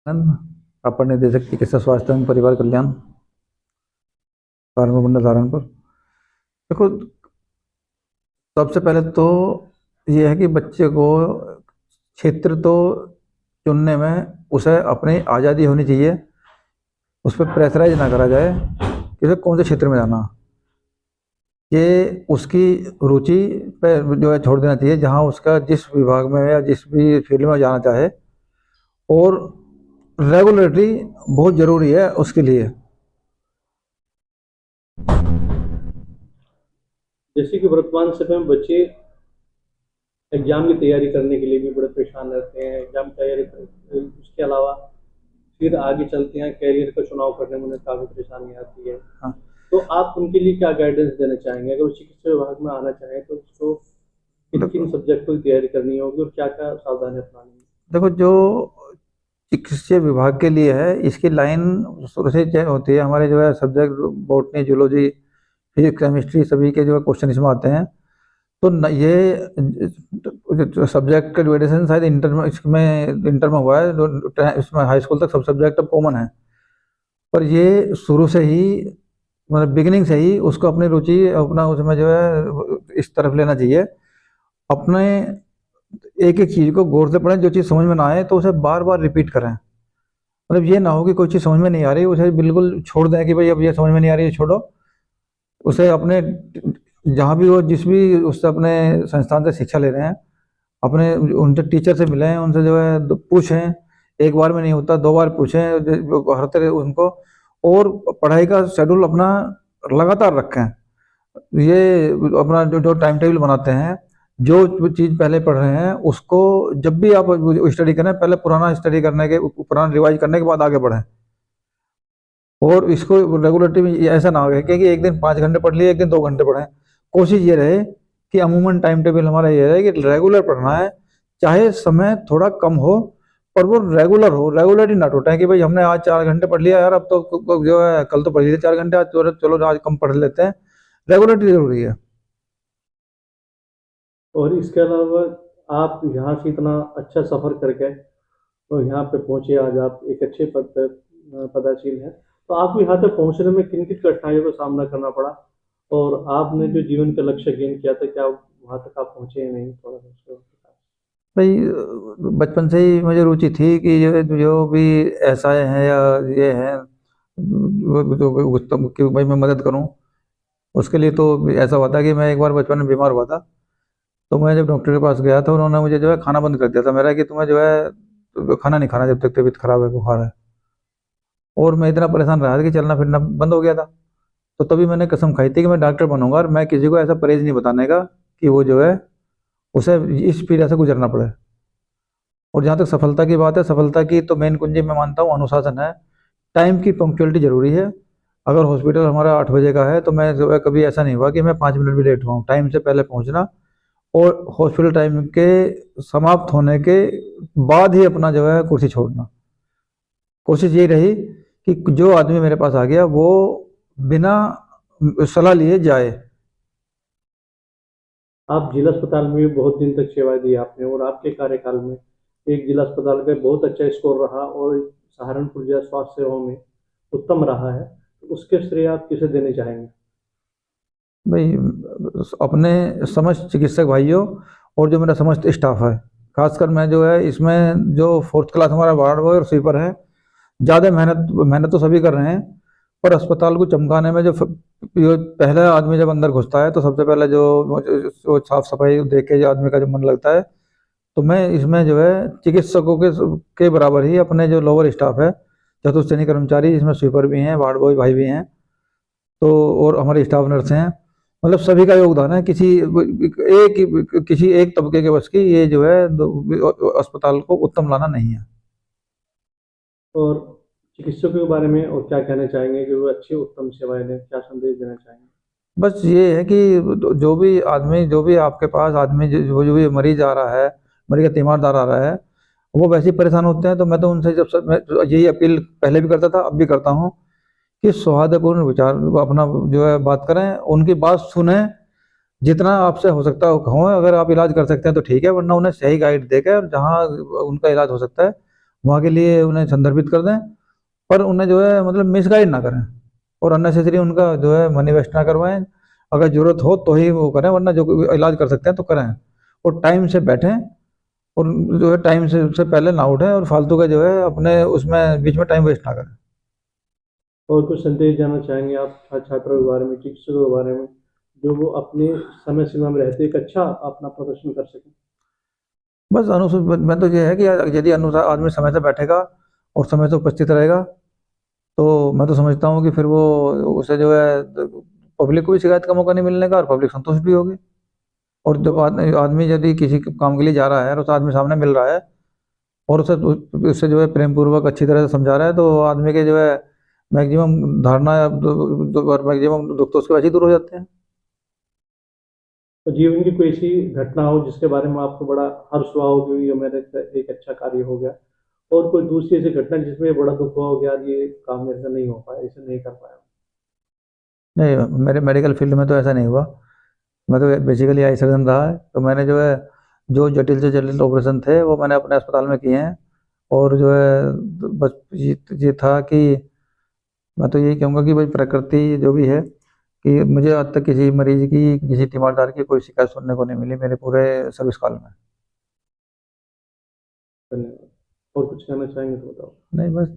अपर निदेशक चिकित्सा स्वास्थ्य एवं परिवार कल्याण कानपुर सहारनपुर। देखो, सबसे पहले तो ये है कि बच्चे को क्षेत्र तो चुनने में उसे अपनी आज़ादी होनी चाहिए, उस पर प्रेशराइज ना करा जाए कि उसे कौन से क्षेत्र में जाना। ये उसकी रुचि पे जो है छोड़ देना चाहिए, जहाँ उसका जिस विभाग में या जिस भी फील्ड में जाना चाहे। और रेगुलेटरी बहुत ज़रूरी है उसके लिए। जैसे कि वर्तमान समय में बच्चे एग्जाम की तैयारी करने के लिए भी बड़े परेशान रहते हैं। एग्जाम तैयारी उसके अलावा फिर आगे चलते हैं, कैरियर का चुनाव करने में उन्हें काफ़ी परेशानी आती है। हाँ, तो आप उनके लिए क्या गाइडेंस देना चाहेंगे? अगर वो चिकित्सा विभाग में आना चाहें तो उसको किन किन सब्जेक्टों की तैयारी करनी होगी और क्या क्या सावधानी अपनानी है? देखो, जो चिकित्सा विभाग के लिए है, इसकी लाइन शुरू से तय होती है। हमारे जो है subject botany, zoology, physics, chemistry सभी के जो है क्वेश्चन इसमें आते हैं। तो ये सब्जेक्ट का डिवाइडेशन शायद इंटर में हुआ है, इसमें हाई स्कूल तक सब सब्जेक्ट अब कॉमन है। पर ये शुरू से ही, मतलब बिगिनिंग से ही उसको अपनी रुचि अपना उसमें जो है इस तरफ लेना चाहिए। अपने एक एक चीज़ को गौर से पढ़ें, जो चीज़ समझ में ना आए तो उसे बार बार रिपीट करें। मतलब ये ना हो कि कोई चीज़ समझ में नहीं आ रही उसे बिल्कुल छोड़ दें कि भाई अब ये समझ में नहीं आ रही है, छोड़ो। उसे अपने जहाँ भी हो, जिस भी उससे अपने संस्थान से शिक्षा ले रहे हैं, अपने उनसे टीचर से मिलें, उनसे जो है पूछें। एक बार में नहीं होता, दो बार पूछें हर तरह उनको। और पढ़ाई का शेड्यूल अपना लगातार रखें। ये अपना जो जो टाइम टेबल बनाते हैं, जो चीज़ पहले पढ़ रहे हैं उसको जब भी आप स्टडी करें, पहले पुराना स्टडी करने के, पुराना रिवाइज करने के बाद आगे बढ़ें। और इसको रेगुलेटरी में ऐसा ना हो कि एक दिन 5 घंटे पढ़ लिए, एक दिन 2 घंटे पढ़ें। कोशिश ये रहे कि अमूमन टाइम टेबल हमारा ये रहे कि रेगुलर पढ़ना है, चाहे समय थोड़ा कम हो, पर वो रेगुलर हो। रेगुलरिटी ना टूटे कि भाई हमने आज 4 घंटे पढ़ लिया यार, अब तो जो है कल तो पढ़ लिए 4 घंटे, आज चलो आज कम पढ़ लेते हैं। रेगुलरिटी जरूरी है। और इसके अलावा आप यहाँ से इतना अच्छा सफ़र करके तो यहाँ पे पहुँचे, आज आप एक अच्छे पद पर पदासीन हैं। तो आपको यहाँ तक पहुँचने में किन किन कठिनाइयों का सामना करना पड़ा और आपने जो जीवन का लक्ष्य गेन किया था, क्या वहाँ तक आप पहुँचे या नहीं? थोड़ा सा उसको बताएं। भाई, बचपन से ही मुझे रुचि थी कि जो भी ऐसा है या ये है कि भाई मैं मदद करूं। उसके लिए तो ऐसा हुआ था कि मैं एक बार बचपन में बीमार हुआ था। तो मैं जब डॉक्टर के पास गया था, उन्होंने मुझे जो है खाना बंद कर दिया था मेरा, कि तुम्हें जो है तो खाना नहीं खाना जब तक तबीयत खराब है, बुखार है। और मैं इतना परेशान रहा था कि चलना फिरना बंद हो गया था। तो तभी मैंने कसम खाई थी कि मैं डॉक्टर बनूंगा और मैं किसी को ऐसा परहेज नहीं बताने का कि वो जो है उसे इस पीड़ा से गुजरना पड़े। और जहाँ तक सफलता की बात है, सफलता की तो मेन कुंजी मैं मानता हूँ अनुशासन है। टाइम की पंक्चुअलिटी जरूरी है। अगर हॉस्पिटल हमारा 8 बजे का है तो मैं जो है कभी ऐसा नहीं हुआ कि मैं 5 मिनट भी लेट हुआ हूँ। टाइम से पहले पहुँचना, और हॉस्पिटल टाइम के समाप्त होने के बाद ही अपना जो है कुर्सी छोड़ना। कोशिश ये रही कि जो आदमी मेरे पास आ गया वो बिना सलाह लिए जाए। आप जिला अस्पताल में भी बहुत दिन तक सेवा दी आपने और आपके कार्यकाल में एक जिला अस्पताल का बहुत अच्छा स्कोर रहा और सहारनपुर जिला स्वास्थ्य सेवाओं में उत्तम रहा है। तो उसके श्रेय आप किसे देने चाहेंगे? भाई, अपने समस्त चिकित्सक भाइयों और जो मेरा समस्त स्टाफ है, खासकर मैं जो है इसमें जो 4th क्लास हमारा वार्ड बॉय और स्वीपर है, ज़्यादा मेहनत मेहनत तो सभी कर रहे हैं। पर अस्पताल को चमकाने में जो पहला आदमी जब अंदर घुसता है तो सबसे पहले जो साफ सफाई देख के जो आदमी का जो मन लगता है, तो मैं इसमें जो है चिकित्सकों के बराबर ही अपने जो लोअर स्टाफ है, चतुश्रेणी कर्मचारी, जिसमें स्वीपर भी हैं, वार्ड बॉय भाई भी हैं, तो और हमारे स्टाफ नर्स हैं। मतलब सभी का योगदान है। किसी एक तबके के बस की ये जो है अस्पताल को उत्तम लाना नहीं है। और चिकित्सकों के बारे में और क्या कहना चाहेंगे कि वो अच्छी उत्तम सेवाएं दें? क्या संदेश देना चाहेंगे? बस ये है कि जो भी आदमी, जो भी आपके पास आदमी, जो भी मरीज आ रहा है, मरीज का तीमारदार आ रहा है, वो वैसे ही परेशान होते हैं। तो मैं तो उनसे मैं यही अपील पहले भी करता था, अब भी करता हूँ कि सौहार्दपूर्ण विचार अपना जो है बात करें, उनकी बात सुने। जितना आपसे हो सकता हो, अगर आप इलाज कर सकते हैं तो ठीक है, वरना उन्हें सही गाइड देकर और जहाँ उनका इलाज हो सकता है वहाँ के लिए उन्हें संदर्भित कर दें, पर उन्हें जो है मतलब मिसगाइड ना करें और अननेसेसरी उनका जो है मनी वेस्ट ना करवाएं। अगर ज़रूरत हो तो ही वो करें, वरना जो इलाज कर सकते हैं तो करें, और टाइम से बैठें, और जो है टाइम से पहले ना उठें, और फालतू का जो है अपने उसमें बीच में टाइम वेस्ट ना करें। और कुछ संदेश देना चाहेंगे आप छात्रों के बारे में, चिकित्सकों के बारे में, जो वो अपने समय सीमा में रहते एक अच्छा अपना प्रदर्शन कर सकें? बस अनुसूचित मैं तो ये है कि यदि अनुसार आदमी समय से बैठेगा और समय से उपस्थित रहेगा, तो मैं तो समझता हूँ कि फिर वो उसे जो है पब्लिक को भी शिकायत का मौका नहीं मिलने का, और पब्लिक संतुष्ट भी होगी। और जब आदमी यदि किसी काम के लिए जा रहा है और उस आदमी सामने मिल रहा है और उससे जो है प्रेम पूर्वक अच्छी तरह से समझा रहा है, तो आदमी के जो है मैक्सिमम धारणा या मैक्सिमम दुख तो उसके वैसे ही दूर हो जाते हैं। तो जीवन की कोई ऐसी घटना हो जिसके बारे में आपको बड़ा हर्ष हुआ हो कि ये मेरे से एक अच्छा कार्य हो गया, और कोई दूसरी ऐसी घटना जिसमें बड़ा दुख हुआ हो कि यार ये काम मेरे से नहीं हो पाया, इसे नहीं कर पाया? नहीं, मेरे मेडिकल फील्ड में तो ऐसा नहीं हुआ। मैं तो बेसिकली आई सर्जन रहा है, तो मैंने जो है जो जटिल से जटिल ऑपरेशन थे वो मैंने अपने अस्पताल में किए हैं। और जो है बस ये था कि मैं तो यही कहूँगा कि भाई प्रकृति जो भी है, कि मुझे आज तक किसी मरीज की, किसी तीमारदार की कोई शिकायत सुनने को नहीं मिली मेरे पूरे सर्विस काल में। धन्यवाद। और कुछ कहना चाहेंगे तो बताओ। नहीं, बस